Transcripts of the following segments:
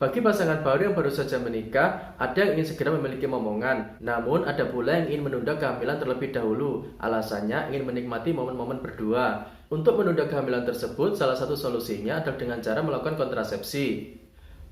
Bagi pasangan baru yang baru saja menikah, ada yang ingin segera memiliki momongan. Namun, ada pula yang ingin menunda kehamilan terlebih dahulu. Alasannya ingin menikmati momen-momen berdua. Untuk menunda kehamilan tersebut, salah satu solusinya adalah dengan cara melakukan kontrasepsi.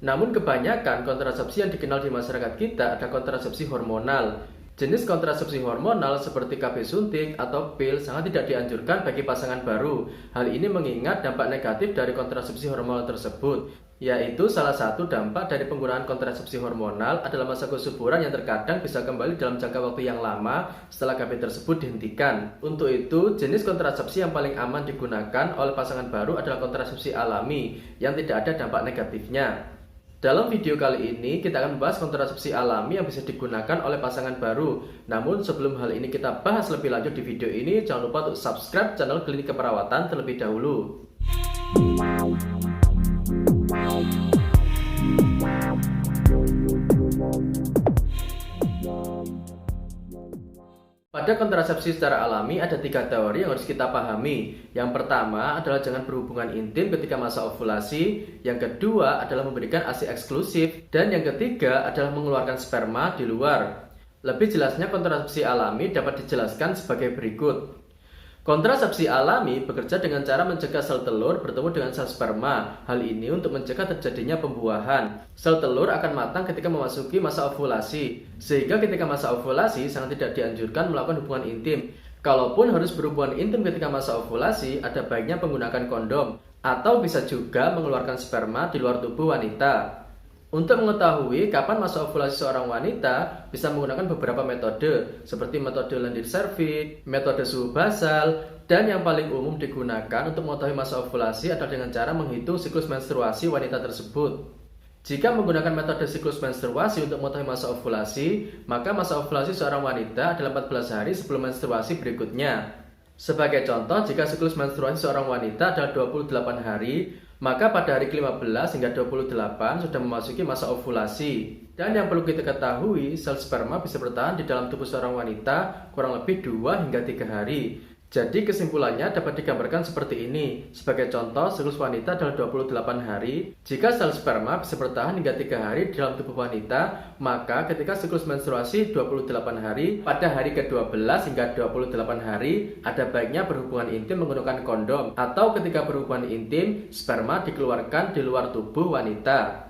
Namun kebanyakan kontrasepsi yang dikenal di masyarakat kita ada kontrasepsi hormonal. Jenis kontrasepsi hormonal seperti KB suntik atau pil sangat tidak dianjurkan bagi pasangan baru. Hal ini mengingat dampak negatif dari kontrasepsi hormonal tersebut, yaitu salah satu dampak dari penggunaan kontrasepsi hormonal adalah masa kesuburan yang terkadang bisa kembali dalam jangka waktu yang lama setelah KB tersebut dihentikan. Untuk itu, jenis kontrasepsi yang paling aman digunakan oleh pasangan baru adalah kontrasepsi alami yang tidak ada dampak negatifnya. Dalam video kali ini, kita akan membahas kontrasepsi alami yang bisa digunakan oleh pasangan baru. Namun sebelum hal ini kita bahas lebih lanjut di video ini, jangan lupa untuk subscribe channel Klinik Keperawatan terlebih dahulu. Pada kontrasepsi secara alami ada 3 teori yang harus kita pahami. Yang pertama adalah jangan berhubungan intim ketika masa ovulasi. Yang kedua adalah memberikan ASI eksklusif. Dan yang ketiga adalah mengeluarkan sperma di luar. Lebih jelasnya kontrasepsi alami dapat dijelaskan sebagai berikut. Kontrasepsi alami bekerja dengan cara mencegah sel telur bertemu dengan sel sperma. Hal ini untuk mencegah terjadinya pembuahan. Sel telur akan matang ketika memasuki masa ovulasi, sehingga ketika masa ovulasi sangat tidak dianjurkan melakukan hubungan intim. Kalaupun harus berhubungan intim ketika masa ovulasi, ada baiknya menggunakan kondom, atau bisa juga mengeluarkan sperma di luar tubuh wanita. Untuk mengetahui kapan masa ovulasi seorang wanita, bisa menggunakan beberapa metode, seperti metode lendir serviks, metode suhu basal, dan yang paling umum digunakan untuk mengetahui masa ovulasi adalah dengan cara menghitung siklus menstruasi wanita tersebut. Jika menggunakan metode siklus menstruasi untuk mengetahui masa ovulasi, maka masa ovulasi seorang wanita adalah 14 hari sebelum menstruasi berikutnya. Sebagai contoh, jika siklus menstruasi seorang wanita adalah 28 hari, maka pada hari ke-15 hingga 28 sudah memasuki masa ovulasi. Dan yang perlu kita ketahui, sel sperma bisa bertahan di dalam tubuh seorang wanita kurang lebih 2 hingga 3 hari. Jadi kesimpulannya dapat digambarkan seperti ini. Sebagai contoh, siklus wanita adalah 28 hari. Jika sel sperma bisa bertahan hingga 3 hari di dalam tubuh wanita, maka ketika siklus menstruasi 28 hari, pada hari ke-12 hingga 28 hari, ada baiknya berhubungan intim menggunakan kondom. Atau ketika berhubungan intim, sperma dikeluarkan di luar tubuh wanita.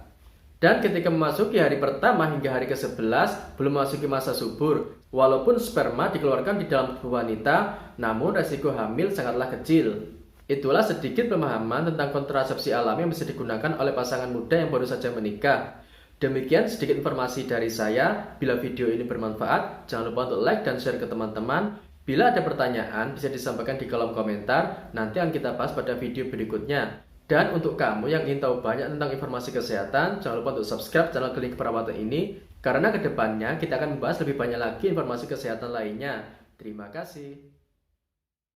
Dan ketika memasuki hari pertama hingga hari ke-11, belum memasuki masa subur. Walaupun sperma dikeluarkan di dalam tubuh wanita, namun resiko hamil sangatlah kecil. Itulah sedikit pemahaman tentang kontrasepsi alami yang bisa digunakan oleh pasangan muda yang baru saja menikah. Demikian sedikit informasi dari saya. Bila video ini bermanfaat, jangan lupa untuk like dan share ke teman-teman. Bila ada pertanyaan, bisa disampaikan di kolom komentar. Nanti akan kita bahas pada video berikutnya. Dan untuk kamu yang ingin tahu banyak tentang informasi kesehatan, jangan lupa untuk subscribe channel Klinik Keperawatan ini, karena kedepannya kita akan membahas lebih banyak lagi informasi kesehatan lainnya. Terima kasih.